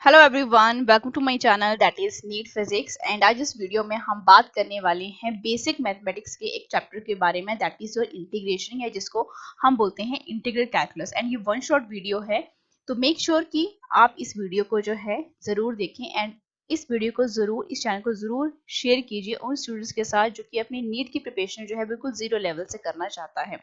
Hello everyone, welcome to my channel that is NEET physics. And आज इस video में हम बात करने वाले हैं बेसिक मैथमेटिक्स के एक चैप्टर के बारे में, दैट इज योर इंटीग्रेशन, या जिसको हम बोलते हैं इंटीग्रल कैलकुलस। एंड ये वन शॉट वीडियो है, तो मेक श्योर कि आप इस वीडियो को जो है जरूर देखें। एंड इस वीडियो को जरूर, इस चैनल को जरूर शेयर कीजिए उन स्टूडेंट्स के साथ जो कि अपनी नीट की प्रिपरेशन जो है बिल्कुल जीरो लेवल से करना चाहता है।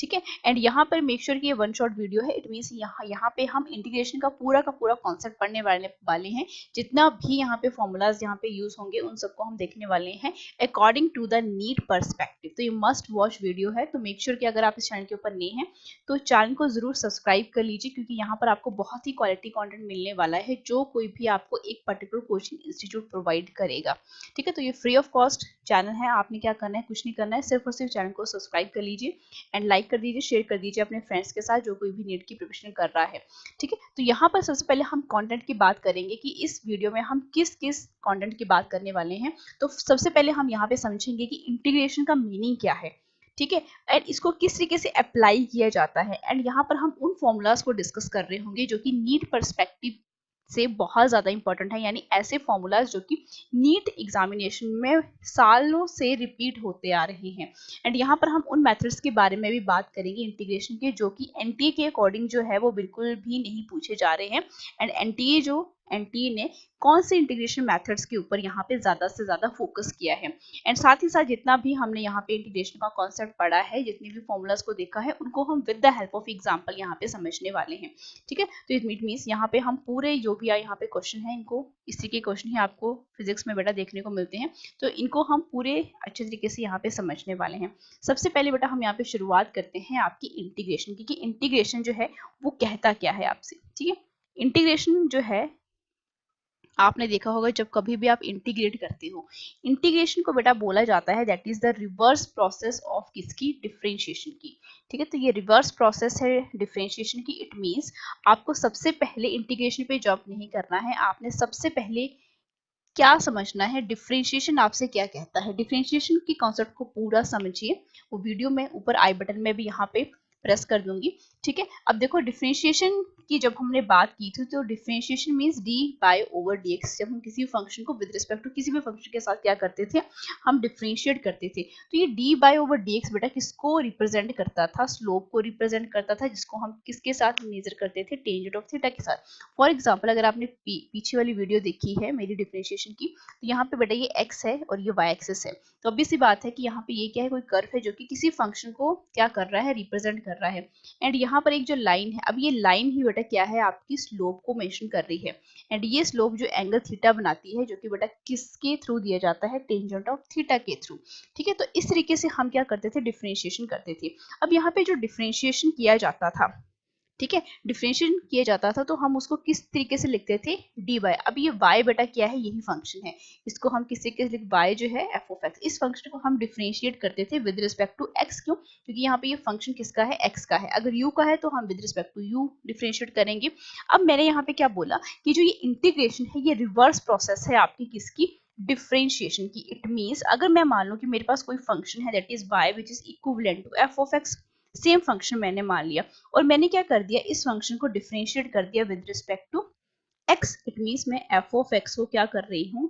ठीक है। एंड यहाँ पर मेक श्योर कि ये वन शॉट वीडियो है, इट मीन्स यहाँ पे हम इंटीग्रेशन का पूरा कॉन्सेप्ट पढ़ने वाले हैं। जितना भी यहाँ पे फॉर्मूलाज यहाँ पे यूज होंगे उन सबको हम देखने वाले हैं according to the NEET perspective. तो ये मस्ट वॉच वीडियो है, तो मेक श्योर कि अगर आप इस चैनल के ऊपर नए हैं तो चैनल को जरूर सब्सक्राइब कर लीजिए, क्योंकि यहाँ पर आपको बहुत ही क्वालिटी कंटेंट मिलने वाला है जो कोई भी आपको एक पर्टिकुलर कोचिंग इंस्टीट्यूट प्रोवाइड करेगा। ठीक है, तो ये फ्री ऑफ कॉस्ट चैनल है, आपने क्या करना है, कुछ नहीं करना है, सिर्फ और सिर्फ चैनल को सब्सक्राइब कर लीजिए एंड लाइक कर दीजिए, शेयर कर दीजिए अपने फ्रेंड्स के साथ जो कोई भी नीट की प्रिपरेशन कर रहा है। ठीक है, तो यहाँ पर सबसे पहले हम कंटेंट की बात करेंगे कि इस वीडियो में हम किस किस कंटेंट की बात करने वाले हैं। तो सबसे पहले हम यहाँ पे समझेंगे कि इंटीग्रेशन का मीनिंग क्या है। ठीक है, एंड इसको किस तरीके से अप्लाई किया जाता है। एंड यहाँ पर हम उन फॉर्मूलाज को डिस्कस कर रहे होंगे जो कि नीट पर्सपेक्टिव से बहुत ज्यादा इंपॉर्टेंट है, यानी ऐसे फॉर्मूलाज जो कि नीट एग्जामिनेशन में सालों से रिपीट होते आ रहे हैं। एंड यहाँ पर हम उन मेथड्स के बारे में भी बात करेंगे इंटीग्रेशन के, जो कि एनटीए के अकॉर्डिंग जो है वो बिल्कुल भी नहीं पूछे जा रहे हैं। एंड एनटीए ने कौन से इंटीग्रेशन मेथड्स के ऊपर यहाँ पे ज्यादा से ज्यादा फोकस किया है। एंड साथ ही साथ जितना भी हमने यहाँ पे इंटीग्रेशन का कॉन्सेप्ट पढ़ा है, जितने भी फॉर्मूलाज को देखा है, उनको हम with the help of example यहाँ पे समझने वाले हैं। ठीक है, तो इट मीन्स यहाँ पे हम पूरे जो भी यहाँ पे क्वेश्चन है, इनको इसी के क्वेश्चन ही आपको फिजिक्स में बेटा देखने को मिलते हैं, तो इनको हम पूरे अच्छे तरीके से यहाँ पे समझने वाले हैं। सबसे पहले बेटा हम यहाँ पे शुरुआत करते हैं आपकी इंटीग्रेशन की, कि इंटीग्रेशन जो है वो कहता क्या है आपसे। ठीक है, इंटीग्रेशन जो है आपने देखा होगा, जब कभी भी आप इंटीग्रेट करते हो, इंटीग्रेशन को बेटा बोला जाता है that is the reverse process of किसकी, डिफरेंशिएशन की। ठीक है, तो ये रिवर्स प्रोसेस है डिफरेंशिएशन की। इट मींस आपको सबसे पहले इंटीग्रेशन पे जॉब नहीं करना है, आपने सबसे पहले क्या समझना है, डिफरेंशिएशन आपसे क्या कहता है। डिफरेंशिएशन की कॉन्सेप्ट को पूरा समझिए, वो वीडियो में ऊपर आई बटन में भी यहाँ पे प्रेस कर दूंगी। ठीक है, अब देखो डिफरेंशिएशन की जब हमने बात की थी, तो differentiation means D by over D X. जब हम किसी फंक्शन को विद रिस्पेक्ट टू किसी भी फंक्शन के साथ क्या करते थे, हम डिफरेंशिएट करते थे। तो ये D by over D X बेटा किसको रिप्रेजेंट करता था, स्लोप को रिप्रेजेंट करता था, जिसको हम किसके साथ मेजर करते थे, टेंजेंट ऑफ थीटा के साथ। फॉर एग्जाम्पल, अगर आपने पीछे वाली वीडियो देखी है मेरी डिफरेंशिएशन की, तो यहाँ पे बेटा ये x है और ये y एक्सिस है। तो obvious सी बात है कि यहाँ पे ये क्या है, कोई कर्व है जो कि किसी फंक्शन को क्या कर रहा है, रिप्रेजेंट कर रहा है। एंड यहाँ पर एक जो लाइन है, अब ये लाइन ही बेटा क्या है, आपकी स्लोप को मेंशन कर रही है। एंड ये स्लोप जो एंगल थीटा बनाती है, जो कि बेटा किसके थ्रू दिया जाता है, टेंजेंट ऑफ थीटा के थ्रू। ठीक है, तो इस तरीके से हम क्या करते थे, डिफरेंशिएशन करते थे। अब यहाँ पे जो डिफरेंशिएशन किया जाता था, ठीक है, डिफरेंशिएशन किया जाता था, तो हम उसको किस तरीके से लिखते थे, डी वाई। अब ये y बेटा क्या है, यही फंक्शन है, इसको हम किसी के लिख y जो है एफ ऑफ एक्स। इस फंक्शन को हम डिफरेंशिएट करते थे विद रिस्पेक्ट टू x, क्यों, क्योंकि यहाँ पे ये फंक्शन किसका है, x का है। अगर u का है तो हम with respect to u differentiate करेंगे। अब मैंने यहाँ पे क्या बोला कि जो ये इंटीग्रेशन है, ये रिवर्स प्रोसेस है आपकी किसकी, डिफरेंशिएशन की। इट मीन्स अगर मैं मान लूं कि मेरे पास कोई फंक्शन है that is y which is equivalent to F of X, same function मैंने मान लिया, और मैंने क्या कर दिया, इस फंक्शन को डिफरेंशिएट कर दिया with respect to x। It means मैं f ऑफ x को क्या कर रही हूँ,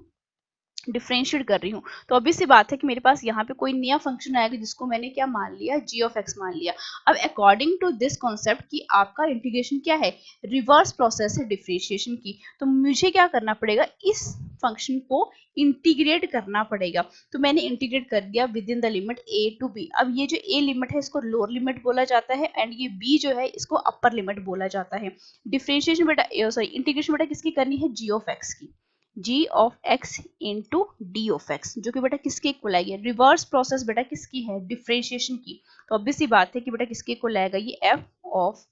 डिफरेंशिएट कर रही हूँ। तो ऑब्वियस सी बात है कि मेरे पास यहाँ पे कोई नया फंक्शन आएगा जिसको मैंने क्या मान लिया, g ऑफ x मान लिया। अब अकॉर्डिंग टू दिस कॉन्सेप्ट कि आपका इंटीग्रेशन क्या है, रिवर्स प्रोसेस है डिफरेंशिएशन की, तो मुझे क्या करना पड़ेगा, इस फंक्शन को इंटीग्रेट करना पड़ेगा। तो मैंने इंटीग्रेट कर दिया within the limit a to b। अब ये जो a लिमिट है इसको लोअर लिमिट बोला जाता है, एंड ये b जो है इसको अपर लिमिट बोला जाता है। डिफरेंशिएशन बेटा सॉरी इंटीग्रेशन बेटा किसकी करनी है, g ऑफ x की, g of x into D of x, जो कि बेटा किसके इक्वल आएगी, रिवर्स प्रोसेस बेटा किसकी है, डिफरेंशिएशन की। तो ऑब्वियस सी बात है कि बेटा किसके इक्वल आएगा, ये f of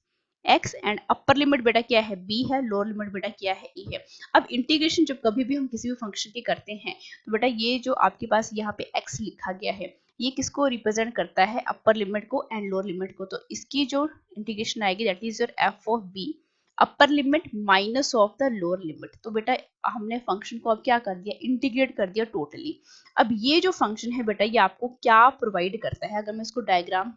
x, and upper limit बेटा क्या है, b है, लोअर लिमिट बेटा क्या है, e है। अब इंटीग्रेशन जब कभी भी हम किसी भी फंक्शन की करते हैं, तो बेटा ये जो आपके पास यहाँ पे x लिखा गया है, ये किसको रिप्रेजेंट करता है, अपर लिमिट को एंड लोअर लिमिट को। तो इसकी जो इंटीग्रेशन आएगी that is your f of b, upper limit minus of the lower limit. तो बेटा हमने फंक्शन को अब क्या कर दिया, इंटीग्रेट कर दिया टोटली। अब ये जो फंक्शन है बेटा, ये आपको क्या प्रोवाइड करता है, अगर मैं इसको डायग्राम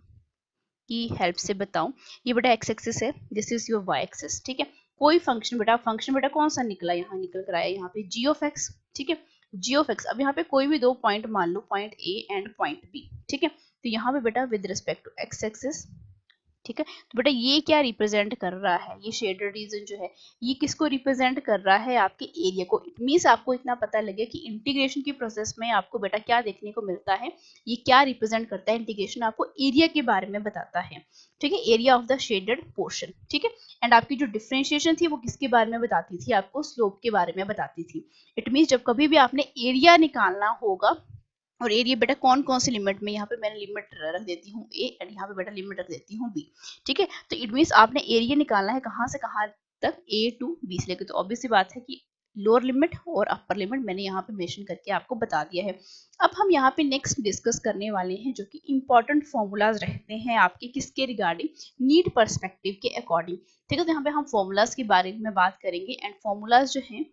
की हेल्प से बताऊं, ये बेटा x एक्सिस है, this is your y axis. ठीक है, कोई फंक्शन बेटा कौन सा निकला, यहाँ निकल कर आया यहाँ पे जी ऑफ एक्स, ठीक है, जी ऑफ एक्स। अब यहाँ पे कोई भी दो पॉइंट मान लो, point A and point B, ठीक है, तो यहाँ पे बेटा with respect to X axis, ठीक है, तो बेटा ये क्या रिप्रेजेंट कर रहा है, ये शेडेड रीजन जो है ये किसको रिप्रेजेंट कर रहा है, आपके एरिया को। इट मींस आपको इतना पता लगे कि इंटीग्रेशन की प्रोसेस में आपको बेटा क्या देखने को मिलता है, ये क्या रिप्रेजेंट करता है, इंटीग्रेशन आपको एरिया के बारे में बताता है, ठीक है, area of the shaded portion, ठीक है। एंड आपकी जो डिफरेंशिएशन थी वो किसके बारे में बताती थी, आपको स्लोप के बारे में बताती थी। इट मींस जब कभी भी आपने एरिया निकालना होगा, और एरिया बेटा कौन कौन सी लिमिट में, यहाँ पे मैंने लिमिट रख देती हूँ ए एंड यहाँ पे बेटा लिमिट रख देती हूँ बी, ठीक है। तो इट मींस आपने एरिया निकालना है कहाँ से कहाँ तक, ए टू बी से लेकर। तो ऑब्वियस सी बात है कि लोअर लिमिट और अपर लिमिट मैंने यहाँ पे मेंशन करके आपको बता दिया है। अब हम यहाँ पे नेक्स्ट डिस्कस करने वाले हैं जो कि इंपॉर्टेंट फॉर्मूलाज रहते हैं आपके किसके रिगार्डिंग, नीड पर्सपेक्टिव के अकॉर्डिंग, ठीक है। तो यहाँ पे हम फॉर्मूलाज के बारे में बात करेंगे एंड फॉर्मूलाज जो है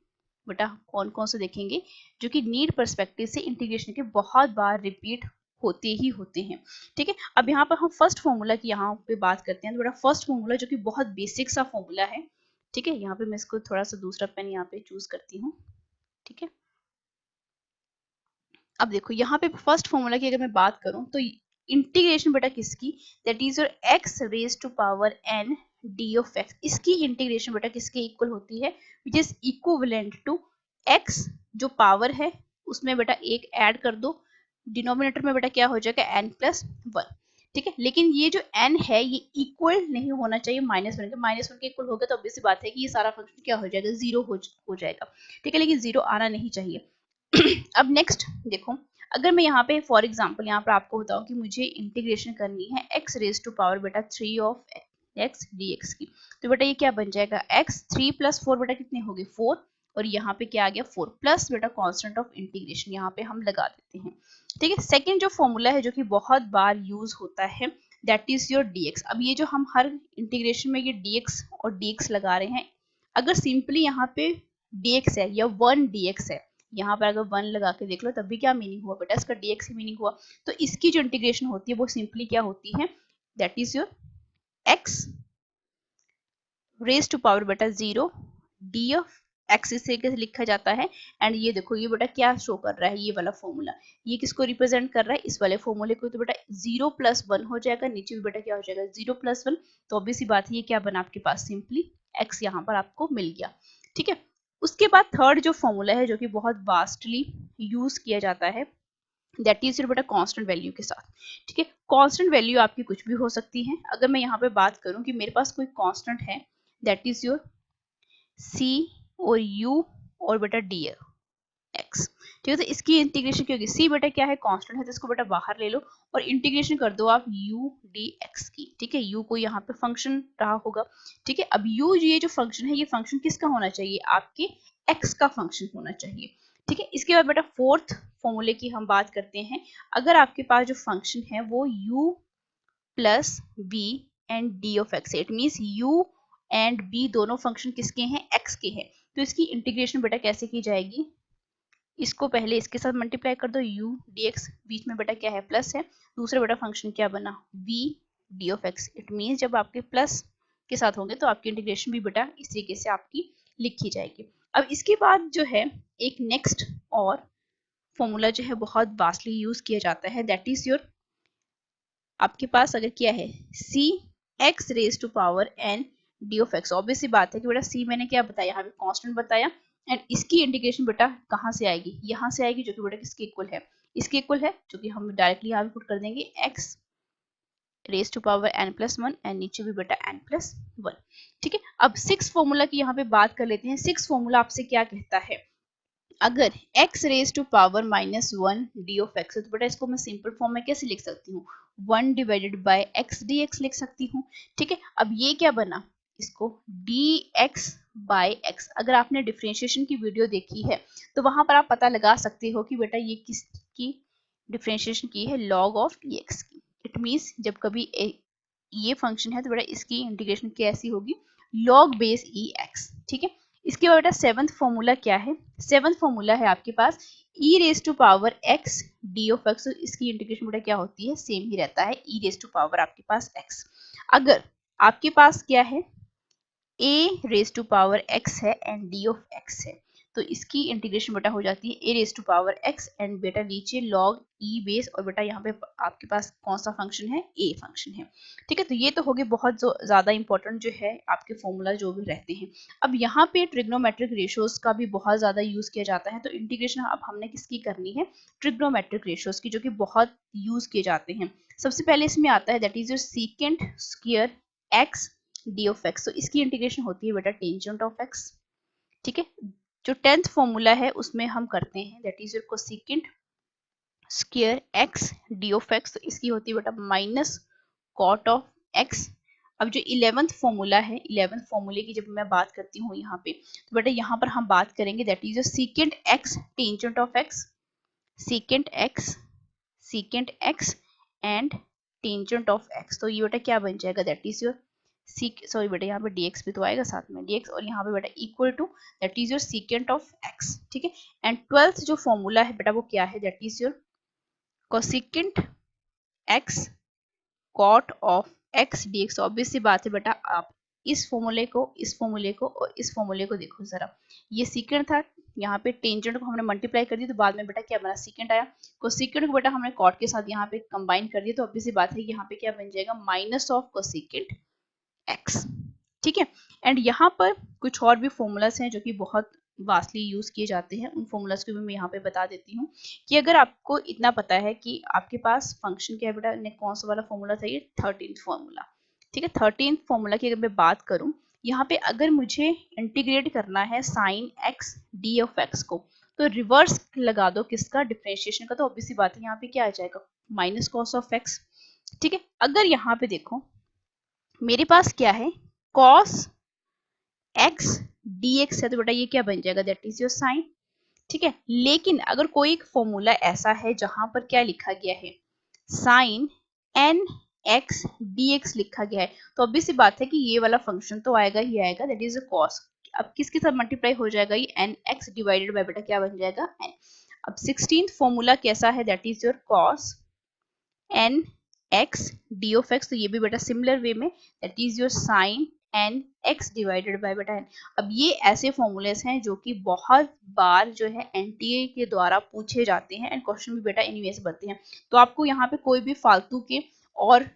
बेटा कौन कौन से देखेंगे जो कि नीड पर्सपेक्टिव से इंटीग्रेशन के बहुत बार रिपीट होते ही होते हैं, ठीक है। अब यहाँ पर हम फर्स्ट फॉर्मूला की यहाँ पे बात करते हैं। तो बेटा फर्स्ट फॉर्मूला जो कि बहुत बेसिक सा फॉर्मूला है, ठीक है, यहाँ पे मैं इसको थोड़ा सा दूसरा पेन यहाँ पे चूज करती हूँ, ठीक है। अब देखो यहाँ पे फर्स्ट फॉर्मूला की अगर मैं बात करूँ तो इंटीग्रेशन बेटा किसकी, that is your X raise to power N D of X, इसकी इंटीग्रेशन बेटा किसके इक्वल होती है, which is equivalent to X जो पावर है उसमें बेटा एक ऐड कर दो, डिनोमिनेटर में बेटा क्या हो जाएगा एन प्लस वन, ठीक है। लेकिन ये जो n है ये इक्वल नहीं होना चाहिए माइनस वन के, माइनस वन के इक्वल होगा तो ऑब्वियस सी बात है कि ये सारा फंक्शन क्या हो जाएगा, जीरो हो जाएगा, ठीक है, लेकिन जीरो आना नहीं चाहिए। अब नेक्स्ट देखो, अगर मैं यहाँ पे फॉर एग्जांपल यहाँ पर आपको बताऊं कि मुझे इंटीग्रेशन करनी है x रेज टू पावर बेटा 3 ऑफ x dx की, तो बेटा ये क्या बन जाएगा x 3 प्लस 4 बेटा कितने हो गए 4, और यहाँ पे क्या आ गया 4 प्लस बेटा कांस्टेंट ऑफ इंटीग्रेशन यहाँ पे हम लगा देते हैं, ठीक है। सेकेंड जो फॉर्मूला है जो कि बहुत बार यूज होता है दैट इज योर dx। अब ये जो हम हर इंटीग्रेशन में ये dx और dx लगा रहे हैं, अगर सिंपली यहाँ पे dx है या 1 dx है, यहाँ पर अगर 1 लगा के देख लो तब भी क्या मीनिंग हुआ बेटा, इसका dx ही मीनिंग हुआ। तो इसकी जो इंटीग्रेशन होती है वो सिंपली क्या होती है, that is your x raise to power बेटा 0 d ऑफ x इसे कैसे लिखा जाता है। एंड ये देखो ये बेटा क्या शो कर रहा है, ये वाला फॉर्मूला ये किसको रिप्रेजेंट कर रहा है, इस वाले फॉर्मूले को। तो बेटा 0 प्लस 1 हो जाएगा, नीचे भी बेटा क्या हो जाएगा 0 प्लस 1, तो ऑब्वियस सी बात है ये क्या बना आपके पास, सिंपली x यहाँ पर आपको मिल गया, ठीक है। उसके बाद थर्ड जो फॉर्मूला है जो कि बहुत वास्टली यूज किया जाता है दैट इज बेटा कांस्टेंट वैल्यू के साथ, ठीक है। कांस्टेंट वैल्यू आपकी कुछ भी हो सकती है। अगर मैं यहाँ पे बात करूँ कि मेरे पास कोई कांस्टेंट है दैट इज योर c और u और बेटा डी एक्स, ठीक है। तो इसकी इंटीग्रेशन क्या होगी, c बेटा क्या है कांस्टेंट है तो इसको बेटा बाहर ले लो और इंटीग्रेशन कर दो आप u dx की, ठीक है। u को यहाँ पे फंक्शन रहा होगा, ठीक है। अब u ये जो फंक्शन है ये फंक्शन किसका होना चाहिए, आपके x का फंक्शन होना चाहिए, ठीक है। इसके बाद बेटा फोर्थ फॉर्मूले की हम बात करते हैं। अगर आपके पास जो फंक्शन है वो u plus B and D of X है, it means u and b दोनों फंक्शन किसके हैं, x के हैं, तो इसकी इंटीग्रेशन बेटा कैसे की जाएगी, इसको पहले इसके साथ मल्टीप्लाई कर दो u dx, बीच में बेटा क्या है प्लस है, दूसरा बेटा फंक्शन क्या बना v d of x, it means जब आपके प्लस के साथ होंगे तो आपकी इंटीग्रेशन भी बेटा इस तरीके से आपकी लिखी जाएगी। अब इसके बाद जो है एक नेक्स्ट और फॉर्मूला जो है बहुत वास्टली यूज किया जाता है दैट इज योर, आपके पास अगर क्या है c x raise to power n d of x, obvious सी बात है कि बेटा c मैंने क्या बताया यहाँ पे कांस्टेंट बताया, एंड इसकी इंटीग्रेशन बेटा कहाँ से आएगी, यहाँ से आएगी जो कि बेटा किसके इक्वल है, इसके इक्वल है, जो कि हम डायरेक्टली यहाँ पे पुट कर देंगे x raise to power n plus one and नीचे भी बेटा n प्लस वन, ठीक है। अब सिक्स फॉर्मूला की यहाँ पे बात कर लेते हैं। सिक्स फॉर्मूला आपसे क्या कहता है, अगर x raise to power minus one D of X है तो बेटा इसको मैं सिंपल फॉर्म में कैसे लिख सकती हूँ, 1 divided bye x D x लिख सकती हूँ, ठीक है। अब ये क्या बना, इसको dx बाय x, अगर आपने डिफरेंशिएशन की वीडियो देखी है तो वहां पर आप पता लगा सकते हो कि बेटा ये किसकी डिफरेंशिएशन की है, log ऑफ dx की। इट मीन्स जब कभी ये फंक्शन है तो बेटा इसकी इंटीग्रेशन कैसी होगी, log बेस ex, ठीक है। इसके बाद बेटा सेवंथ फॉर्मूला क्या है, सेवंथ फॉर्मूला है आपके पास e raise to power x d of x, इसकी इंटीग्रेशन बेटा क्या होती है, सेम ही रहता है e रेज टू पावर आपके पास x। अगर आपके पास क्या है A raise to power X है एंड डी ऑफ एक्स है, तो इसकी इंटीग्रेशन बेटा हो जाती है A raise to power X and बेटा नीचे लॉग ई बेस, और बेटा यहाँ पे आपके पास कौन सा फंक्शन है, ए फंक्शन है। ठीक है, तो ये तो हो गए बहुत ज्यादा इंपॉर्टेंट जो है आपके फॉर्मूला जो भी रहते हैं। अब यहाँ पे ट्रिग्नोमेट्रिक रेशियोज का भी बहुत ज्यादा यूज किया जाता है, तो इंटीग्रेशन अब हमने किसकी करनी है, ट्रिग्नोमेट्रिक रेशियोज की, जो कि बहुत यूज किए जाते हैं। सबसे पहले इसमें आता है that is your secant square x D of X, तो इसकी इंटीग्रेशन होती है बेटा टेंजेंट ऑफ एक्स। ठीक है, जो 10th फॉर्मूला है उसमें हम करते हैं that is your cosecant square x D of X, तो इसकी होती है बेटा माइनस कॉट ऑफ एक्स। अब जो 11th फॉर्मूला है, 11th फॉर्मूले की जब मैं बात करती हूँ यहाँ पे, तो बेटा यहाँ पर हम बात करेंगे that is your secant x tangent of x, secant x and tangent of X, तो ये बेटा क्या बन जाएगा दैट इज योर सॉरी बेटा यहाँ पे dx भी तो आएगा साथ में, dx, और यहाँ पे बेटा equal to that is your secant of x। ठीक है, एंड 12th जो फॉर्मूला है बेटा वो क्या है, that is your cosecant x cot of x dx। Obvious सी बात है बेटा, आप इस फॉर्मूले को, इस फॉर्मूले को और इस फॉर्मूले को देखो जरा, ये सीकेंट था, यहाँ पे टेंजेंट को हमने मल्टीप्लाई कर दिया तो बाद में बेटा क्या बना, सीकेंट आया, कोसेकेंट को बेटा हमने कॉट के साथ यहाँ पे कंबाइन कर दिया, तो ऑब्वियस सी बात है यहाँ पे क्या बन जाएगा, माइनस ऑफ कोसेकेंट एक्स। ठीक है, एंड यहाँ पर कुछ और भी फॉर्मूलाज हैं जो कि बहुत वास्टली यूज किए जाते हैं, उन फॉर्मूलाज को भी मैं यहाँ पे बता देती हूँ कि अगर आपको इतना पता है कि आपके पास फंक्शन क्या है बेटा, ने कौन सा वाला फॉर्मूला था, ये 13th फॉर्मूला। ठीक है, 13th फॉर्मूला की अगर मैं बात करूँ, यहाँ पे अगर मुझे इंटीग्रेट करना है sine x D of X को, तो रिवर्स लगा दो किसका, डिफरेंशिएशन का, तो ऑब्वियसली बात है यहाँ पे क्या आ जाएगा, माइनस कॉस ऑफ एक्स। ठीक है, अगर यहाँ पे देखो मेरे पास क्या है, cos x dx है, तो बेटा ये क्या बन जाएगा, दैट इज योर साइन। ठीक है, लेकिन अगर कोई एक फॉर्मूला ऐसा है जहां पर क्या लिखा गया है, साइन एन एक्स dx लिखा गया है, तो ऑब्वियस सी बात है कि ये वाला फंक्शन तो आएगा ही आएगा, दैट इज कॉस। अब किसके साथ मल्टीप्लाई हो जाएगा, ये एन एक्स डिवाइडेड बाय बेटा क्या बन जाएगा, एन। अब 16th फॉर्मूला कैसा है, that is your cos N X D of X, तो ये भी बेटा सिमिलर वे में that is your sine N X divided by बेटा एन। अब ये ऐसे फॉर्मूलेस हैं जो कि बहुत बार जो है एनटीए के द्वारा पूछे जाते हैं एंड क्वेश्चन भी बेटा इन्हीं से बनते हैं, तो आपको यहाँ पे कोई भी फालतू के और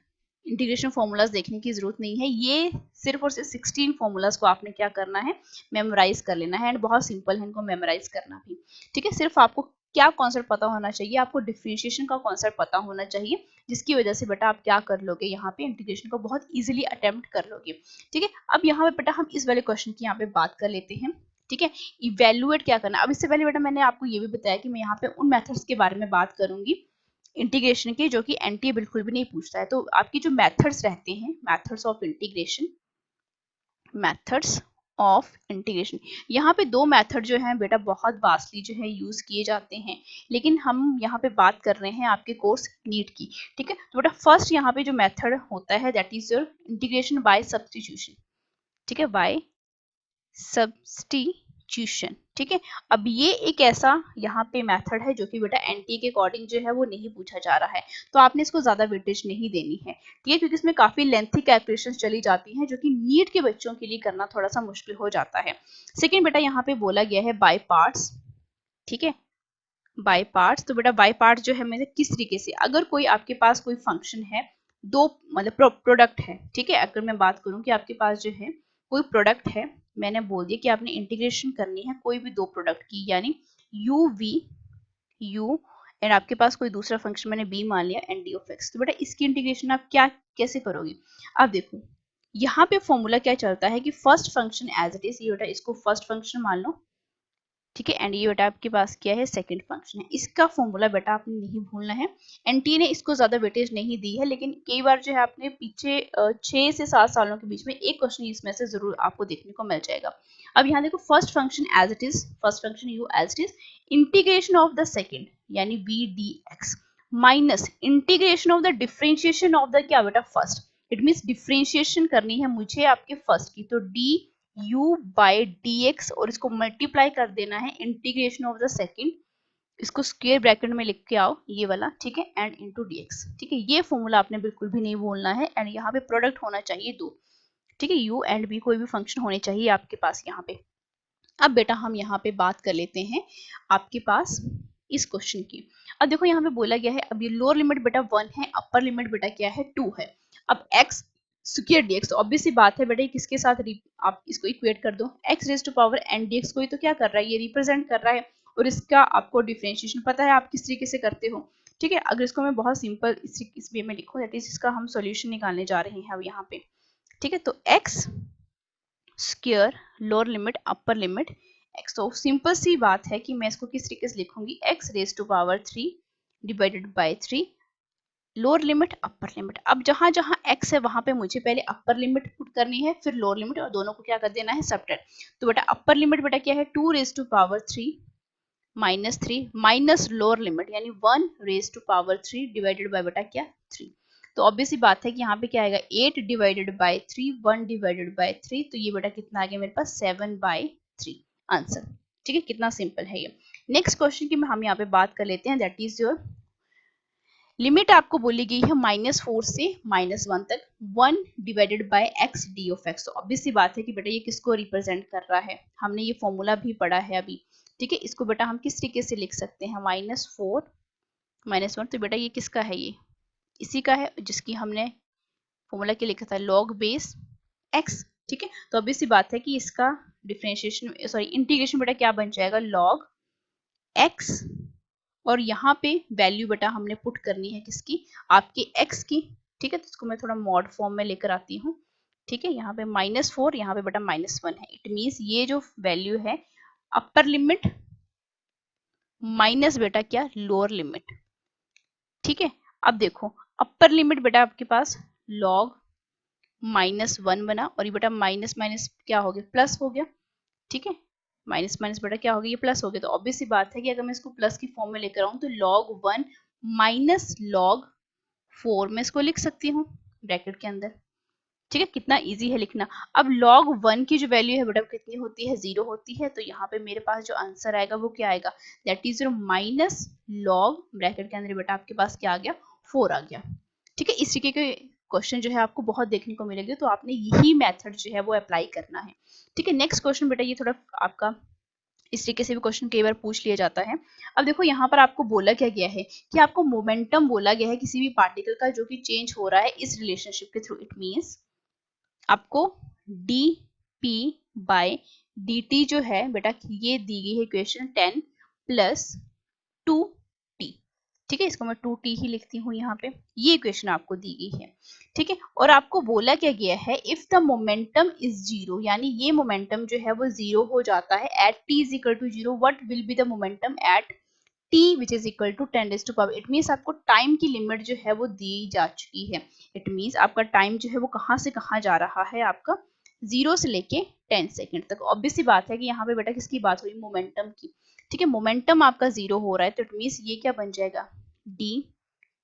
इंटीग्रेशन फॉर्मूलाज देखने की जरूरत नहीं है, ये सिर्फ और सिर्फ 16 फॉर्मूलाज को आपने क्या करना है, मेमोराइज कर लेना है, एंड बहुत सिंपल है इनको मेमोराइज करना भी। ठीक है, सिर्फ आपको क्या कॉन्सेप्ट पता होना चाहिए, आपको डिफरेंशिएशन का कॉन्सेप्ट पता होना चाहिए, जिसकी वजह से बेटा आप क्या कर लोगे, यहाँ पे इंटीग्रेशन को बहुत इजीली अटेम्प्ट कर लोगे। ठीक है, अब यहाँ पे बेटा हम इस वाले क्वेश्चन की यहाँ पे बात कर लेते हैं। ठीक है, इवेल्युएट क्या करना, अब इससे पहले बेटा मैंने आपको ये भी बताया कि मैं यहाँ पे उन मेथड्स के बारे में बात करूंगी इंटीग्रेशन के जो कि एनटीए बिल्कुल भी नहीं पूछता है, तो आपकी जो मेथड्स रहते हैं, methods of integration, methods of integration, यहाँ पे दो मेथड जो हैं बेटा बहुत वास्टली जो है यूज किए जाते हैं, लेकिन हम यहाँ पे बात कर रहे हैं आपके कोर्स नीट की। ठीक है, तो बेटा फर्स्ट यहाँ पे जो मेथड होता है that is your integration by substitution. ठीक है, बाय सब्स्टिट्यूशन। ठीक है, अब ये एक ऐसा यहाँ पे मेथड है जो कि बेटा एनटीए के अकॉर्डिंग जो है वो नहीं पूछा जा रहा है, तो आपने इसको ज्यादा वेटेज नहीं देनी है। ठीक है, क्योंकि इसमें काफी लेंथी कैलकुलेशंस चली जाती हैं जो कि नीट के बच्चों के लिए करना थोड़ा सा मुश्किल हो जाता है। सेकेंड बेटा यहाँ पे बोला गया है बाय पार्ट्स। ठीक है, बाय पार्ट्स, तो बेटा बाय पार्ट्स जो है मतलब किस तरीके से, अगर कोई आपके पास कोई फंक्शन है, दो मतलब प्रोडक्ट है। ठीक है, अगर मैं बात करूं कि आपके पास जो है कोई प्रोडक्ट है, मैंने बोल दिया कि आपने इंटीग्रेशन करनी है कोई भी दो प्रोडक्ट की, यानी यू वी यू एंड आपके पास कोई दूसरा फंक्शन मैंने बी मान लिया एंड डी ऑफ एक्स, तो बेटा इसकी इंटीग्रेशन आप क्या कैसे करोगे। अब देखो यहाँ पे फॉर्मूला क्या चलता है कि first function as it is, ये बेटा इसको फर्स्ट फंक्शन मान लो। ठीक है, एंड ये बेटा आपके पास क्या है, सेकंड फंक्शन है, इसका फॉर्मूला बेटा आपने नहीं भूलना है। एनटीए ने इसको ज्यादा वेटेज नहीं दी है, लेकिन कई बार जो है आपने पीछे 6 से 7 सालों के बीच में एक क्वेश्चन इसमें से जरूर आपको देखने को मिल जाएगा। अब यहाँ देखो first function as it is, first function U as it is, integration of the second यानी V D X minus integration of the differentiation of the क्या बेटा फर्स्ट, इट मीन्स डिफरेंशिएशन करनी है मुझे आपके फर्स्ट की, तो D u by D x और इसको मल्टीप्लाई कर देना है इंटीग्रेशन ऑफ द सेकेंड, इसको स्क्वायर ब्रैकेट में लिख के आओ ये वाला। ठीक है, एंड इनटू dx। ठीक है, ये फॉर्मूला आपने बिल्कुल भी नहीं बोलना है, एंड यहाँ पे प्रोडक्ट होना चाहिए दो। ठीक है, u एंड v कोई भी फंक्शन होने चाहिए आपके पास यहाँ पे। अब बेटा हम यहाँ पे बात कर लेते हैं आपके पास इस क्वेश्चन की। अब देखो यहाँ पे बोला गया है, अब ये लोअर लिमिट बेटा 1 है, अपर लिमिट बेटा क्या है 2 है। अब x स्क्वायर dx, तो ऑब्वियस सी बात है बेटा किसके साथ आप इसको इक्वेट कर दो, x raise to power n dx को ही तो क्या कर रहा है, ये रिप्रेजेंट कर रहा है। और इसका आपको डिफरेंशिएशन पता है आप किस तरीके से करते हो। ठीक है, अगर इसको मैं बहुत सिंपल इस वे में लिखूं, दैट इज इसका हम सॉल्यूशन निकालने जा रहे हैं अब यहाँ पे। ठीक है, तो x square lower limit upper limit x, तो सिंपल सी बात है कि मैं इसको किस तरीके से लिखूंगी, x raise to power 3 divided by 3 lower limit upper limit. अब जहां जहां x है वहां पे मुझे पहले अपर लिमिट पुट करनी है, फिर लोअर लिमिट, और दोनों को क्या कर देना है, सबट्रैक्ट। तो बेटा अपर लिमिट बेटा क्या है 2 raise to power 3 minus 3 minus lower limit यानी 1 raise to power 3 divided by बेटा क्या 3। तो ऑब्वियस सी बात है कि यहाँ पे क्या आएगा 8 डिवाइडेड बाय 3 1 डिवाइडेड बाय 3, तो ये बेटा कितना आ गया मेरे पास 7 बाय 3 आंसर। ठीक है, कितना सिंपल है ये। नेक्स्ट क्वेश्चन की हम यहाँ पे बात कर लेते हैं, दैट इज योर लिमिट आपको बोली गई है -4 से -1 तक 1 divided by x d of x। तो ऑब्वियस सी बात है कि बेटा ये किसको रिप्रेजेंट कर रहा है, हमने ये फॉर्मूला भी पढ़ा है अभी। ठीक है, इसको बेटा हम किस तरीके से लिख सकते हैं, -4 -1, तो बेटा ये किसका है, ये इसी का है जिसकी हमने फॉर्मूला के लिखा था लॉग बेस x। ठीक है, तो ऑब्वियस सी बात है कि इसका डिफरेंशिएशन सॉरी इंटीग्रेशन बेटा क्या बन जाएगा लॉग x, और यहाँ पे वैल्यू बेटा हमने पुट करनी है किसकी, आपके x की। ठीक है, तो इसको मैं थोड़ा मॉड फॉर्म में लेकर आती हूँ। ठीक है, यहाँ पे -4 यहाँ पे बेटा -1 है, इट मीन्स ये जो वैल्यू है अपर लिमिट माइनस बेटा क्या लोअर लिमिट। ठीक है, अब देखो अपर लिमिट बेटा आपके पास लॉग -1 बना, और ये बेटा माइनस माइनस क्या हो गया प्लस हो गया। ठीक है, माइनस माइनस बेटा क्या हो गया, ये प्लस हो गया। तो ऑब्वियस सी बात है कि अगर मैं इसको प्लस की फॉर्म में लेकर आऊं तो log 1 माइनस log 4 में इसको लिख सकती हूँ ब्रैकेट के अंदर। ठीक है, कितना इजी है लिखना। अब log 1 की जो वैल्यू है बेटा कितनी होती है, 0 होती है। तो यहाँ पे मेरे पास जो आंसर आएगा वो क्या आएगा, that is minus log bracket के अंदर बेटा आपके पास क्या आ गया 4 आ गया। ठीक है, इस तरीके के क्वेश्चन जो है आपको बहुत देखने को मिलेंगे, तो आपने यही मेथड जो है वो अप्लाई करना है। ठीक है, नेक्स्ट क्वेश्चन बेटा ये थोड़ा आपका इस तरीके से भी क्वेश्चन कई बार पूछ लिया जाता है। अब देखो यहाँ पर आपको बोला क्या गया है कि आपको मोमेंटम बोला गया है किसी भी पार्टिकल का जो कि चेंज हो रहा है इस रिलेशनशिप के थ्रू। इट मींस आपको D P by D T जो है बेटा ये दी गई है इक्वेशन 10 प्लस 2t। ठीक है, इसको मैं 2t ही लिखती हूँ यहाँ पे, ये इक्वेशन आपको दी गई है। ठीक है, और आपको बोला क्या गया है इफ द मोमेंटम इज 0, यानी ये मोमेंटम जो है वो 0 हो जाता है at t is equal to 0, what will be the momentum at t which is equal to 10 raise to power. It means आपको टाइम की लिमिट जो है वो दी जा चुकी है। इट मीन्स आपका टाइम जो है वो कहाँ से कहाँ जा रहा है, आपका 0 से लेके 10 सेकेंड तक। ऑब्वियस सी बात है कि यहाँ पे बेटा किसकी बात हुई, मोमेंटम की। ठीक है, मोमेंटम आपका 0 हो रहा है, तो इट मीन्स ये क्या बन जाएगा डी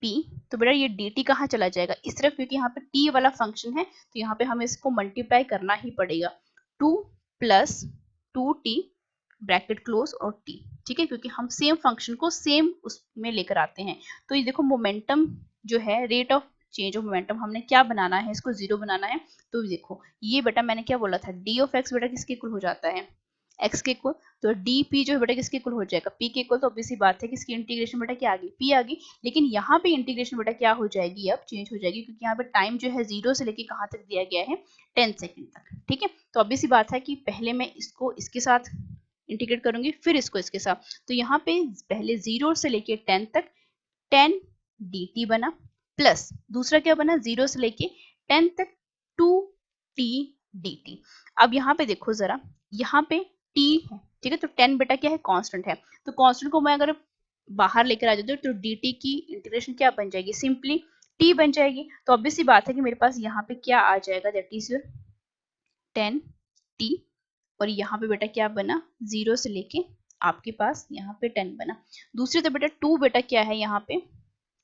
पी। तो बेटा ये डी टी कहाँ चला जाएगा इस तरफ, क्योंकि यहाँ पे टी वाला फंक्शन है, तो यहाँ पे हमें इसको मल्टीप्लाई करना ही पड़ेगा 2 प्लस 2t ब्रैकेट क्लोज और t। ठीक है, क्योंकि हम सेम फंक्शन को सेम उसमें लेकर आते हैं। तो ये देखो मोमेंटम जो है rate of change of momentum हमने क्या बनाना है, इसको 0 बनाना है। तो देखो ये बेटा मैंने क्या बोला था, डी ऑफ एक्स बेटा किसके इक्वल हो जाता है, x के इक्वल। तो डी पी जो है बेटा किसके इक्वल हो जाएगा, p के इक्वल। तो ऑब्वियस सी बात है कि इसकी इंटीग्रेशन बेटा क्या आ गई, p आ गई। लेकिन यहाँ पे इंटीग्रेशन बेटा क्या हो जाएगी, अब चेंज हो जाएगी, क्योंकि यहाँ पे टाइम जो है 0 से लेके कहाँ तक दिया गया है 10 सेकेंड तक। ठीक है, तो ऑब्वियस सी बात है कि पहले मैं इसको इसके साथ इंटीग्रेट करूंगी, फिर इसको इसके साथ। तो यहाँ पे पहले 0 से लेके 10 तक 10 dt बना, प्लस दूसरा क्या बना 0 से लेके 10 तक 2t dt। अब यहाँ पे देखो जरा, यहाँ पे t है, ठीक है, तो 10 बेटा क्या है कांस्टेंट है। तो कांस्टेंट को मैं अगर बाहर लेकर आ जाती हूँ तो dt की इंटीग्रेशन क्या बन जाएगी, सिंपली t बन जाएगी। तो ऑब्वियस सी बात है कि मेरे पास यहाँ पे क्या आ जाएगा, दैट इज 10t, और यहाँ पे बेटा क्या बना 0 से लेके आपके पास यहाँ पे 10 बना। दूसरी तो बेटा 2 बेटा क्या है यहाँ पे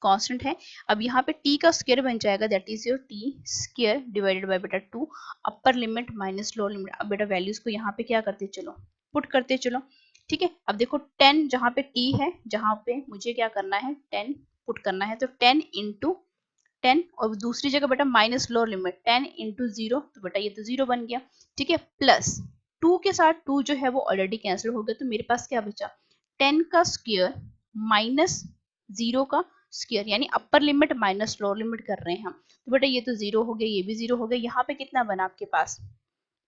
कांस्टेंट है। अब यहाँ पे t का स्क्वायर बन जाएगा, that is your t square divided by बेटा 2 अपर लिमिट माइनस लोअर लिमिट। अब बेटा वैल्यूज को यहाँ पे क्या करते चलो, पुट करते चलो। ठीक है, अब देखो 10 जहाँ पे t है, जहाँ पे मुझे क्या करना है 10 पुट करना है, तो 10 इंटू 10 और दूसरी जगह बेटा माइनस लोअर लिमिट 10 इंटू 0, तो बेटा ये तो 0 बन गया, ठीक है। प्लस 2 के साथ 2 जो है वो ऑलरेडी कैंसिल हो गया, तो मेरे पास क्या बचा 10 का स्क्वायर माइनस 0 का स्क्वायर, यानी अपर लिमिट माइनस लोअर लिमिट कर रहे हैं हम। तो बेटा ये तो 0 हो गया, ये भी 0 हो गया। यहाँ पे कितना बना आपके पास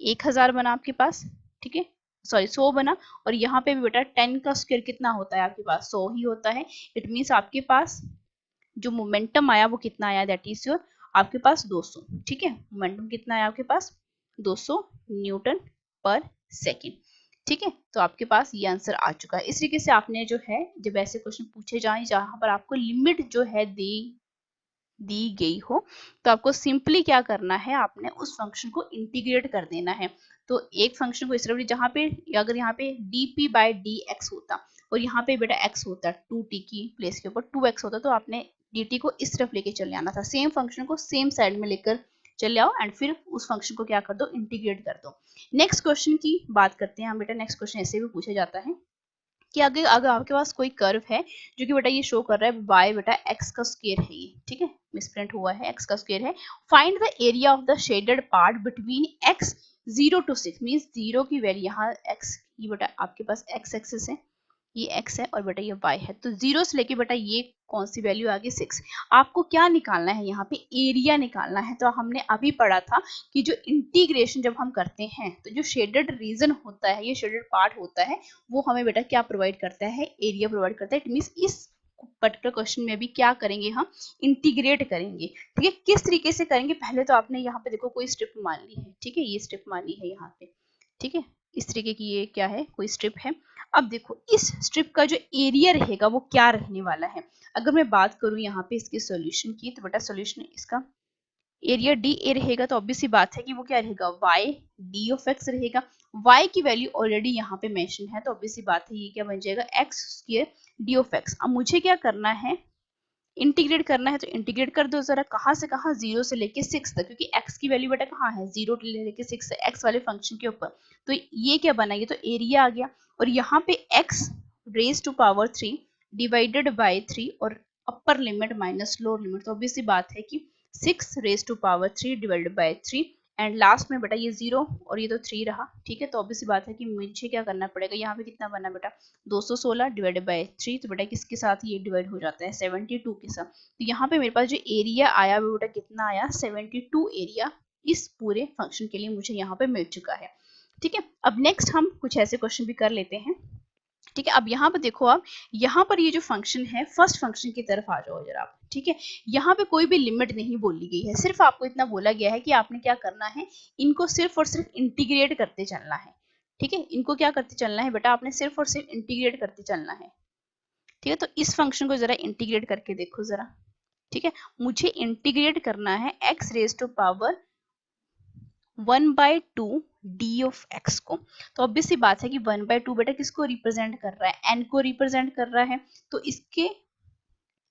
1000 बना आपके पास, ठीक है, सॉरी 100 बना। और यहाँ पे भी बेटा 10 का स्क्वायर कितना होता है आपके पास 100 ही होता है। इट मीन्स आपके पास जो मोमेंटम आया वो कितना आया, दैट इज योर आपके पास 200, ठीक है। मोमेंटम कितना आया आपके पास 200 न्यूटन पर सेकेंड, ठीक है। तो आपके पास ये आंसर आ चुका है। इस तरीके से आपने जो है जब ऐसे क्वेश्चन पूछे जाए जहां पर आपको लिमिट जो है दी गई हो, तो आपको सिंपली क्या करना है, आपने उस फंक्शन को इंटीग्रेट कर देना है। तो एक फंक्शन को इस तरह जहां पे अगर यहाँ पे dp बाय dx होता और यहाँ पे बेटा x होता 2t की प्लेस के ऊपर 2x होता, तो आपने dt को इस तरफ लेके चले आना था, सेम फंक्शन को सेम साइड में लेकर चले आओ एंड फिर उस फंक्शन को क्या कर दो इंटीग्रेट कर दो। नेक्स्ट क्वेश्चन की बात करते हैं हम बेटा। नेक्स्ट क्वेश्चन ऐसे भी पूछा जाता है कि अगर अगर आपके पास कोई कर्व है जो कि बेटा ये शो कर रहा है y बेटा x का स्क्वायर है ये, ठीक है, मिसप्रिंट हुआ है, x का स्क्वायर है। Find the area of the shaded part between x 0 to 6, means 0 की वैल्यू यहाँ x, ये बेटा आपके पास x एक्सिस है, ये x है और बेटा ये y है। तो 0 से लेके बेटा ये कौन सी वैल्यू आ गई 6। आपको क्या निकालना है, यहाँ पे एरिया निकालना है। तो हमने अभी पढ़ा था कि जो इंटीग्रेशन जब हम करते हैं तो जो शेडेड रीजन होता है, ये शेडेड पार्ट होता है, वो हमें बेटा क्या प्रोवाइड करता है, एरिया प्रोवाइड करता है। इट मींस इस पर्टिकुलर क्वेश्चन में भी क्या करेंगे, हम इंटीग्रेट करेंगे, ठीक है। किस तरीके से करेंगे, पहले तो आपने यहाँ पे देखो कोई स्ट्रिप मान ली है, ठीक है, ये स्ट्रिप मान ली है यहाँ पे, ठीक है, इस तरीके की ये क्या है, कोई स्ट्रिप है। अब देखो इस स्ट्रिप का जो एरिया रहेगा वो क्या रहने वाला है। अगर मैं बात करूं यहाँ पे इसके सॉल्यूशन की, तो बेटा सॉल्यूशन इसका एरिया डी ए रहेगा, तो ऑब्वियस सी बात है कि वो क्या रहेगा y डी ऑफ एक्स रहेगा। y की वैल्यू ऑलरेडी यहाँ पे मेंशन है, तो ऑब्वियस सी बात है ये क्या बन जाएगा x square D of x. अब मुझे क्या करना है, इंटीग्रेट करना है, तो इंटीग्रेट कर दो जरा, कहाँ से कहाँ 0 से लेके 6 तक, क्योंकि x की वैल्यू बेटा कहाँ है 0 से लेके 6 है, x वाले फंक्शन के ऊपर। तो ये क्या बना, ये तो एरिया आ गया। और यहाँ पे x raise to power 3 divided by 3 और upper limit minus lower limit, तो ऑब्वियस सी बात है कि 6 raise to power 3 divided by 3 and last में बेटा ये 0 और ये तो 3 रहा, ठीक है। तो ऑब्वियस सी बात है कि मुझे क्या करना पड़ेगा, यहाँ पे कितना बना बेटा 216 डिवाइडेड बाय 3, तो बेटा किसके साथ ये डिवाइड हो जाता है 72 के साथ। तो यहाँ पे मेरे पास जो एरिया आया वो बेटा कितना आया 72 एरिया इस पूरे फंक्शन के लिए मुझे यहाँ पे मिल चुका है, ठीक है। अब नेक्स्ट हम कुछ ऐसे क्वेश्चन भी कर लेते हैं, ठीक है। अब यहाँ पर देखो, आप यहाँ पर ये जो फंक्शन है फर्स्ट फंक्शन की तरफ आ जाओ जरा आप, ठीक है। यहाँ पे कोई भी लिमिट नहीं बोली गई है, सिर्फ आपको इतना बोला गया है कि आपने क्या करना है, इनको सिर्फ और सिर्फ इंटीग्रेट करते चलना है, ठीक है। इनको क्या करते चलना है बेटा, आपने सिर्फ और सिर्फ इंटीग्रेट करते चलना है, ठीक है। तो इस फंक्शन को जरा इंटीग्रेट करके देखो जरा, ठीक है। मुझे इंटीग्रेट करना है x raise to power 1/2 D of X को। तो ऑब्वियस सी बात है कि 1/2 बेटा किसको रिप्रेजेंट कर रहा है, n को रिप्रेजेंट कर रहा है। तो इसके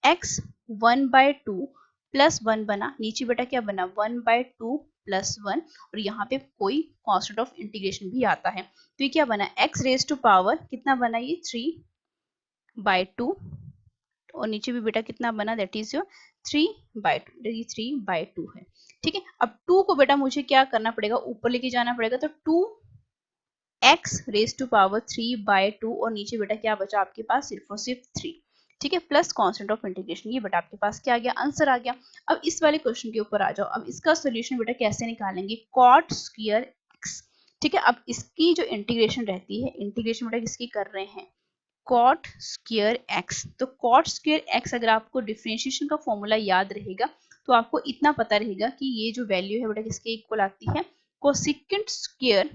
x 1/2 प्लस 1 बना, नीचे बेटा क्या बना 1/2 प्लस 1, और यहाँ पे कोई कॉन्स्टेंट ऑफ इंटीग्रेशन भी आता है। तो ये क्या बना x रेज टू पावर कितना बना, ये 3/2 और नीचे भी बेटा कितना बना, दैट इज योर 3/2, ये 3/2 है, ठीक है। अब 2 को बेटा मुझे क्या करना पड़ेगा, ऊपर लेके जाना पड़ेगा, तो 2x रेज टू पावर 3/2 और नीचे बेटा क्या बचा आपके पास सिर्फ और सिर्फ 3, ठीक है, प्लस कांस्टेंट ऑफ इंटीग्रेशन, ये बेटा आपके पास क्या आ गया, आंसर आ गया। अब इस वाले क्वेश्चन के ऊपर आ जाओ। अब इसका सोल्यूशन बेटा कैसे निकालेंगे, कॉट स्क्वायर x, ठीक है। अब इसकी जो इंटीग्रेशन रहती है, इंटीग्रेशन बेटा किसकी कर रहे हैं, कॉट स्क्वायर x। तो कॉट स्क्वायर x अगर आपको डिफरेंशिएशन का फॉर्मूला याद रहेगा तो आपको इतना पता रहेगा कि ये जो वैल्यू है बेटा किसके इक्वल आती है, कोसेकेंट स्क्वायर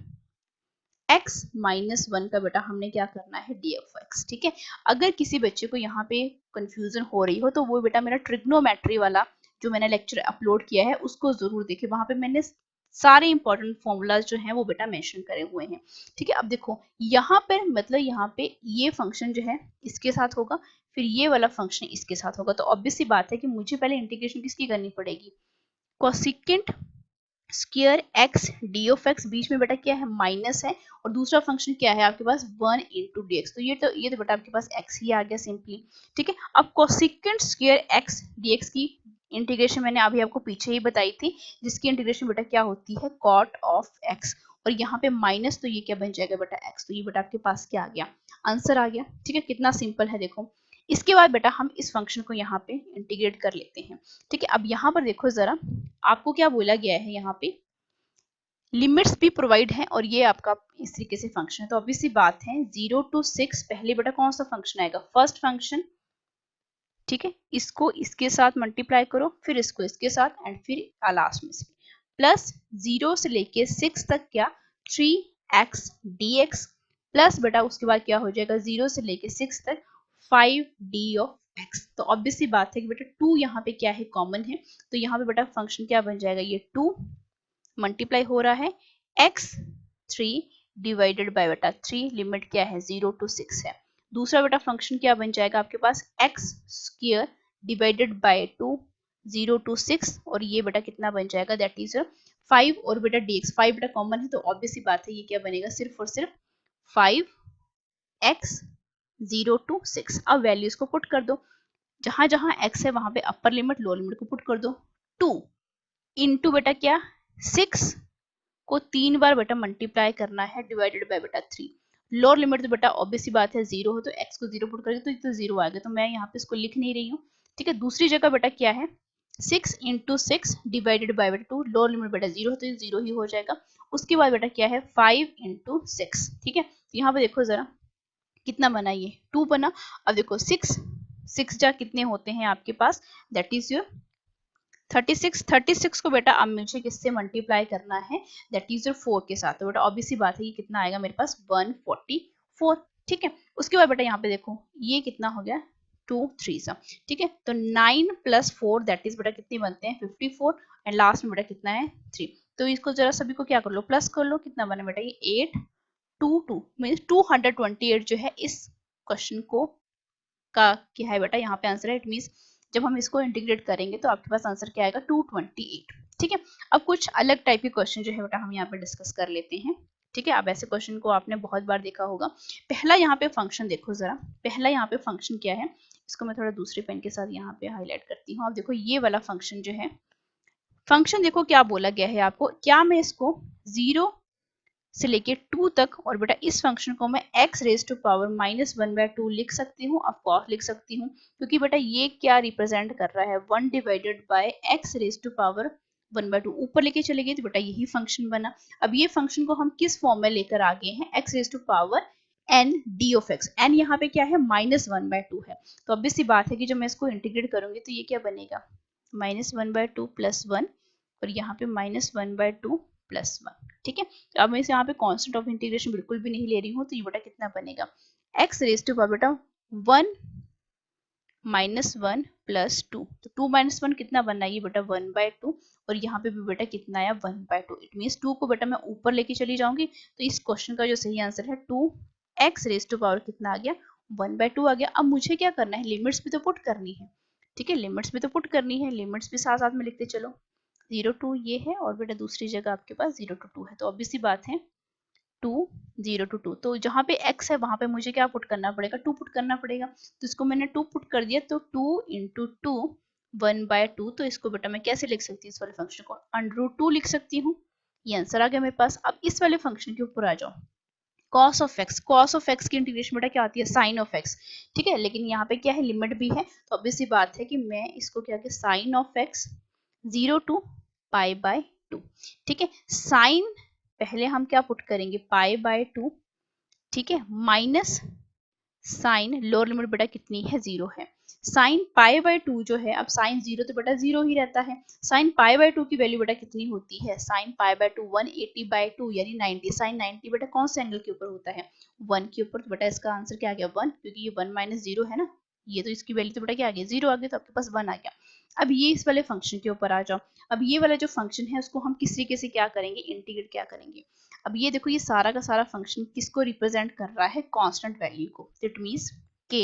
x माइनस 1 का बेटा हमने क्या करना है डी ऑफ एक्स, ठीक है। अगर किसी बच्चे को यहाँ पे कंफ्यूजन हो रही हो तो वो बेटा मेरा ट्रिग्नोमेट्री वाला जो मैंने लेक्चर अपलोड किया है उसको जरूर देखे, वहां पे मैंने सारे इंपॉर्टेंट फॉर्मूलाज जो हैं वो बेटा मेंशन करे हुए हैं, ठीक है। अब देखो यहाँ पर मतलब यहाँ पे ये फंक्शन जो है इसके साथ होगा, फिर ये वाला फंक्शन इसके साथ होगा। तो ऑब्वियस सी बात है कि मुझे पहले इंटीग्रेशन किसकी करनी पड़ेगी, cosecant square x D of X, बीच में बेटा क्या है माइनस है, और दूसरा फंक्शन क्या है आपके पास 1 इंटू डी एक्स। तो ये तो बेटा आपके पास x ही आ गया सिंपली, ठीक है। अब कोसेकेंट स्क्वायर x dx की इंटीग्रेशन मैंने अभी आपको पीछे ही बताई थी, जिसकी इंटीग्रेशन बेटा क्या होती है, कॉट ऑफ एक्स, और यहाँ पे माइनस, तो ये क्या बन जाएगा बेटा एक्स, तो ये बेटा आपके पास क्या आ गया, आंसर आ गया। ठीक है, कितना सिंपल है देखो। इसके बाद बेटा हम इस फंक्शन को यहाँ पे इंटीग्रेट कर लेते हैं। ठीक है, अब यहाँ पर देखो जरा, आपको क्या बोला गया है, यहाँ पे लिमिट्स भी प्रोवाइड है और ये आपका इस तरीके से फंक्शन है। तो ऑब्वियसली बात है 0 to 6 पहले बेटा कौन सा फंक्शन आएगा, फर्स्ट फंक्शन। ठीक है, इसको इसके साथ मल्टीप्लाई करो, फिर इसको इसके साथ, एंड फिर लास्ट में से प्लस 0 से लेके 6 तक क्या, 3x dx, प्लस बेटा उसके बाद क्या हो जाएगा, 0 से लेके 6 तक 5d ऑफ x। तो ऑब्वियसली बात है कि बेटा 2 यहाँ पे क्या है, कॉमन है, तो यहाँ पे बेटा फंक्शन क्या बन जाएगा, ये 2 मल्टीप्लाई हो रहा है x3 डिवाइडेड बाय बेटा 3, लिमिट क्या है 0 to 6 है। दूसरा बेटा फंक्शन क्या बन जाएगा आपके पास, X square divided by 2, 0 to 6, और ये बेटा कितना बन जाएगा, दैट इज 5, और बेटा dx 5 बेटा कॉमन है, तो ऑब्वियसली बात है ये क्या बनेगा, सिर्फ और सिर्फ 5x 0 to 6। अब वैल्यूज को पुट कर दो, जहां जहां x है वहां पे अपर लिमिट लोअर लिमिट को पुट कर दो। 2 इंटू बेटा क्या, 6 को 3 बार बेटा मल्टीप्लाई करना है डिवाइडेड बाय बेटा 3। लोअर लिमिट तो बेटा ऑब्वियसली बात है 0 हो, तो x को 0 पुट करेंगे तो ये तो 0 आ गया, तो मैं यहाँ पे इसको लिख नहीं रही हूँ। ठीक है, दूसरी जगह बेटा क्या है, 6 इंटू 6 डिवाइडेड बाय बेटा 2, लोअर लिमिट बेटा 0 है तो ये 0 ही हो जाएगा। उसके बाद बेटा क्या है, 5 इंटू 6। ठीक है, तो यहाँ पे देखो जरा कितना बना, ये 2 बना। अब देखो 6 जा कितने होते हैं आपके पास, दैट इज योर 36 को बेटा अब मुझे किससे मल्टीप्लाई करना है, दैट इज योर 4 के साथ। तो बेटा ऑब्वियसली बात है ये कितना आएगा मेरे पास, 144। ठीक है, उसके बाद बेटा यहाँ पे देखो ये कितना हो गया, 2 3 सा। ठीक है, तो 9 + 4 दैट इज बेटा कितने बनते हैं, 54, एंड लास्ट में बेटा कितना है, 3। तो इसको जरा सभी को क्या कर लो, प्लस कर लो, कितना बना बेटा ये 8 2 2 मीन्स 228 जो है इस क्वेश्चन को का क्या है बेटा, यहाँ पे आंसर है। इट मीन्स जब हम इसको इंटीग्रेट करेंगे तो आपके पास आंसर क्या आएगा, 228। ठीक है, अब कुछ अलग टाइप के क्वेश्चन जो है बेटा हम यहाँ पे डिस्कस कर लेते हैं। ठीक है, अब ऐसे क्वेश्चन को आपने बहुत बार देखा होगा। पहला यहाँ पे फंक्शन देखो जरा, पहला यहाँ पे फंक्शन क्या है, इसको मैं थोड़ा दूसरे पेन के साथ यहाँ पे हाईलाइट करती हूँ। अब देखो ये वाला फंक्शन जो है, फंक्शन देखो क्या बोला गया है आपको, क्या मैं इसको 0 से लेके 2 तक, और बेटा इस फंक्शन को मैं x रेज टू पावर -1/2 लिख सकती हूँ, ऑफ कोर्स लिख सकती हूँ, क्योंकि बेटा ये क्या रिप्रेजेंट कर रहा है, 1 divided by x raise to power 1/2, ऊपर लेके चले गए तो बेटा यही फंक्शन बना। अब ये फंक्शन को हम किस फॉर्म में लेकर आ गए हैं, x raise to power n d of x, n यहाँ पे क्या है, -1/2 है, तो ऑब्वियसली बात है कि जब मैं इसको इंटीग्रेट करूंगी तो ये क्या बनेगा, -1/2 + 1, और यहाँ पे -1/2 + 1। ठीक है, तो अब मैं इसे यहाँ पे कांस्टेंट ऑफ इंटीग्रेशन बिल्कुल भी नहीं ले रही हूँ, तो ये बेटा कितना बनेगा, x रेज टू पावर बेटा 1 -1 + 2, तो 2 - 1 कितना बनना है, ये बेटा 1/2, और यहाँ पे भी बेटा कितना आया, 1/2। इट मीन्स 2 को बेटा मैं ऊपर लेके चली जाऊंगी, तो इस क्वेश्चन का जो सही आंसर है 2x रेज टू पावर कितना आ गया, 1/2 आ गया। अब मुझे क्या करना है, लिमिट्स भी तो पुट करनी है। ठीक है, लिमिट्स भी तो पुट करनी है, लिमिट्स भी साथ साथ में लिखते चलो। 0 to ये है, और बेटा दूसरी जगह आपके पास 0 to 2 है, तो ऑब्वियसली बात है 2 0 to 2, तो जहाँ पे x है वहां पे मुझे क्या पुट करना पड़ेगा, 2 पुट करना पड़ेगा, तो इसको मैंने 2 पुट कर दिया, तो 2 × 2 1/2, तो इसको बेटा मैं कैसे लिख सकती हूँ, इस वाले फंक्शन को √2 लिख सकती हूँ। ये आंसर आ गया मेरे पास। अब इस वाले फंक्शन के ऊपर आ जाओ, cos ऑफ x की इंटीग्रेशन बेटा क्या आती है, sin ऑफ x। ठीक है, लेकिन यहाँ पे क्या है, लिमिट भी है, तो ऑब्वियसली बात है कि मैं इसको क्या किया, sin ऑफ x 0 to π/2। ठीक है, साइन पहले हम क्या पुट करेंगे, π/2। ठीक है, माइनस साइन लोअर लिमिट बेटा कितनी है, 0 है, साइन π/2 जो है, अब साइन 0 तो बेटा 0 ही रहता है, साइन π/2 की वैल्यू बेटा कितनी होती है, साइन π/2 180/2 यानी 90, साइन 90 बेटा कौन से एंगल के ऊपर होता है, 1 के ऊपर, तो बेटा इसका आंसर क्या आ गया, 1, क्योंकि ये 1 - 0 है ना, ये तो इसकी वैल्यू तो बेटा क्या आ गया, 0 आ गया, तो आपके पास 1 आ गया। अब ये इस वाले फंक्शन के ऊपर आ जाओ, अब ये वाला जो फंक्शन है उसको हम किस तरीके से क्या करेंगे, इंटीग्रेट क्या करेंगे। अब ये देखो ये सारा का सारा फंक्शन किसको रिप्रेजेंट कर रहा है, कांस्टेंट वैल्यू को, it means k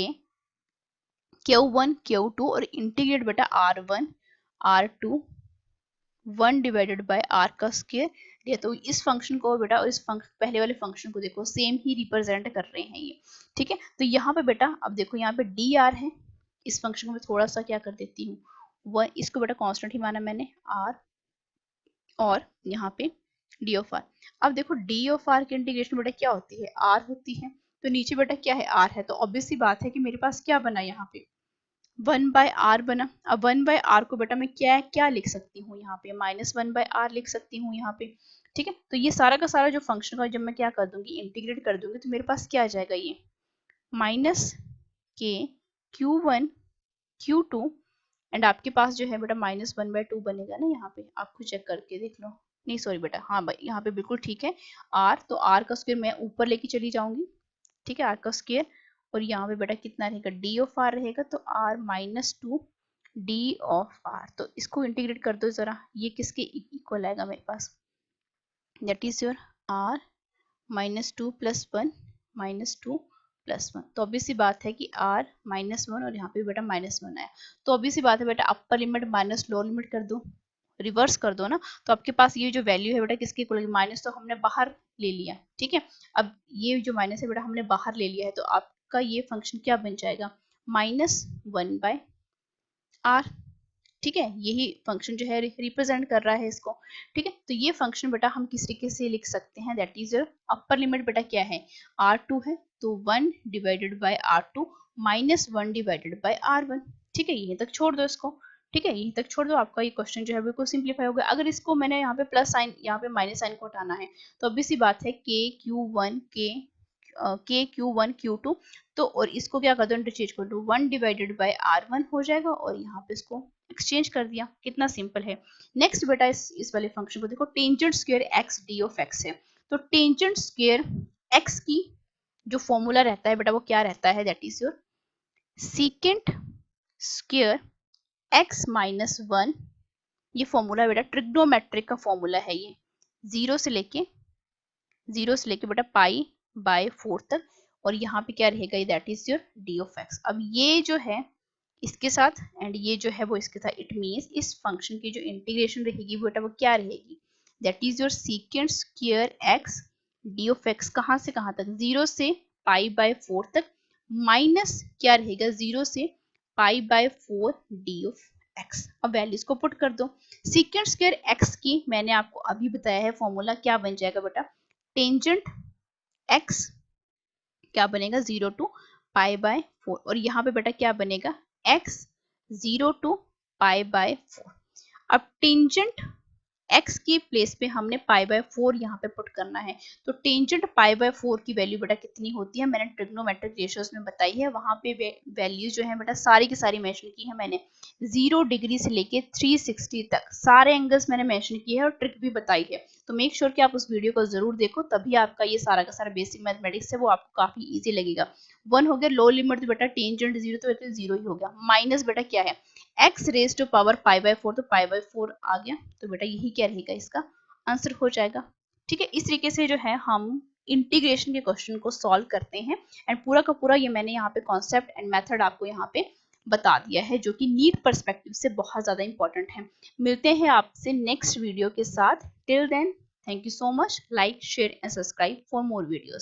q1 q2 और इंटीग्रेट बेटा r1 r2 1 divided bye r का स्क्वायर, ये तो इस फंक्शन को बेटा और इस पहले वाले फंक्शन को देखो सेम ही रिप्रेजेंट कर रहे हैं ये। ठीक है, तो यहाँ पे बेटा अब देखो यहाँ पे dr है, इस फंक्शन को मैं थोड़ा सा क्या कर देती हूँ, 1 इसको बेटा कांस्टेंट ही माना मैंने r, और यहाँ पे डी ऑफ आर। अब देखो डी ऑफ आर की इंटीग्रेशन बेटा क्या होती है, r होती है, तो नीचे बेटा क्या है, r है, तो ऑब्वियस सी बात है कि मेरे पास क्या बना यहाँ पे 1/r बना। अब 1/r को बेटा मैं क्या क्या लिख सकती हूँ यहाँ पे, -1/r लिख सकती हूँ यहाँ पे। ठीक है, तो ये सारा का सारा जो फंक्शन का जब मैं क्या कर दूंगी, इंटीग्रेट कर दूंगी, तो मेरे पास क्या आ जाएगा, ये -k q1 q2, एंड आपके पास जो है बेटा -1/2 बनेगा ना, यहाँ पे आप खुद चेक करके देख लो। नहीं सॉरी बेटा, हाँ भाई यहाँ पे बिल्कुल ठीक है, r, तो r का स्क्वायर मैं ऊपर लेके चली जाऊंगी। ठीक है, r का स्क्वायर, और यहाँ पे बेटा कितना रहेगा, d ऑफ r रहेगा, तो r -2 d ऑफ r। तो इसको इंटीग्रेट कर दो जरा, ये किसके इक्वल आएगा मेरे पास, दैट इज योर r -2 + 1 -2 + 1। तो ऑब्वियस सी बात है कि r -1 और यहाँ पे बेटा -1 आया, तो ऑब्वियस सी बात है बेटा अपर लिमिट माइनस लोअर लिमिट कर दो, रिवर्स कर दो ना, तो आपके पास ये जो वैल्यू है बेटा किसके इक्वल, माइनस तो हमने बाहर ले लिया। ठीक है, अब ये जो माइनस है बेटा हमने बाहर ले लिया है, तो आपका ये फंक्शन क्या बन जाएगा, -1/r। ठीक है, यही फंक्शन जो है रिप्रेजेंट कर रहा है इसको। ठीक है, तो ये फंक्शन बेटा हम किस तरीके से लिख सकते हैं, दैट इज अपर लिमिट बेटा क्या है, r2 है, तो 1/r2 -1/r1। ठीक है, यहीं तक छोड़ दो इसको। ठीक है, यहीं तक छोड़ दो, आपका ये क्वेश्चन जो है बिल्कुल सिंप्लीफाई हो गया। अगर इसको मैंने यहाँ पे प्लस साइन, यहाँ पे माइनस साइन को हटाना है, तो ऑब्वियस सी बात है k q1 q2, तो और इसको क्या कर दो, इंटरचेंज कर दो, 1/r1 हो जाएगा, और यहाँ पे इसको एक्सचेंज कर दिया, कितना सिंपल है। नेक्स्ट बेटा इस वाले फंक्शन को देखो, tangent square x d of x है, तो टेंजेंट स्क्वायर x की जो फॉर्मूला रहता है बेटा वो क्या रहता है, that is your secant square x -1। ये फॉर्मूला बेटा ट्रिग्नोमेट्रिक का फॉर्मूला है, ये 0 से लेके बेटा π/4 तक, और यहाँ पे क्या रहेगा, that is your d of x। अब ये जो है इसके साथ एंड ये जो है वो इसके साथ, इट मीन्स इस फंक्शन की जो इंटीग्रेशन रहेगी बेटा वो क्या रहेगी, that is your secant square x d of x, कहाँ से कहाँ तक, 0 से π/4 तक, माइनस क्या रहेगा, 0 से π/4 d ऑफ x। अब वैल्यूज को पुट कर दो, सीकेंट स्क्वायर x की मैंने आपको अभी बताया है फॉर्मूला, क्या बन जाएगा बेटा, टेंजेंट x क्या बनेगा, 0 to π/4, और यहाँ पे बेटा क्या बनेगा, x 0 to π/4। अब टेंजेंट x की प्लेस पे हमने π/4 यहाँ पे पुट करना है, तो टेंजेंट π/4 की वैल्यू बेटा कितनी होती है, मैंने ट्रिग्नोमेट्रिक रेशियोज में बताई है, वहां पे वैल्यूज जो है बेटा सारी की सारी मेंशन की है मैंने, 0 डिग्री से लेके 360 तक सारे एंगल्स मैंने मेंशन किए हैं और ट्रिक भी बताई है। तो मेक श्योर कि आप उस वीडियो को जरूर देखो, तभी आपका ये सारा का सारा बेसिक मैथमेटिक्स है वो आपको काफी ईजी लगेगा। 1 हो गया लो लिमिट, तो बेटा टेंजेंट 0 तो 0 ही हो गया, माइनस बेटा क्या है, x रेज टू पावर π/4, तो π/4 आ गया, तो बेटा यही क्या रहेगा, इसका आंसर हो जाएगा। ठीक है, इस तरीके से जो है हम इंटीग्रेशन के क्वेश्चन को सॉल्व करते हैं, एंड पूरा का पूरा ये मैंने यहाँ पे कॉन्सेप्ट एंड मेथड आपको यहाँ पे बता दिया है, जो कि नीट पर्सपेक्टिव से बहुत ज्यादा इंपॉर्टेंट है। मिलते हैं आपसे नेक्स्ट वीडियो के साथ, till then thank you so much, like share and subscribe for more videos.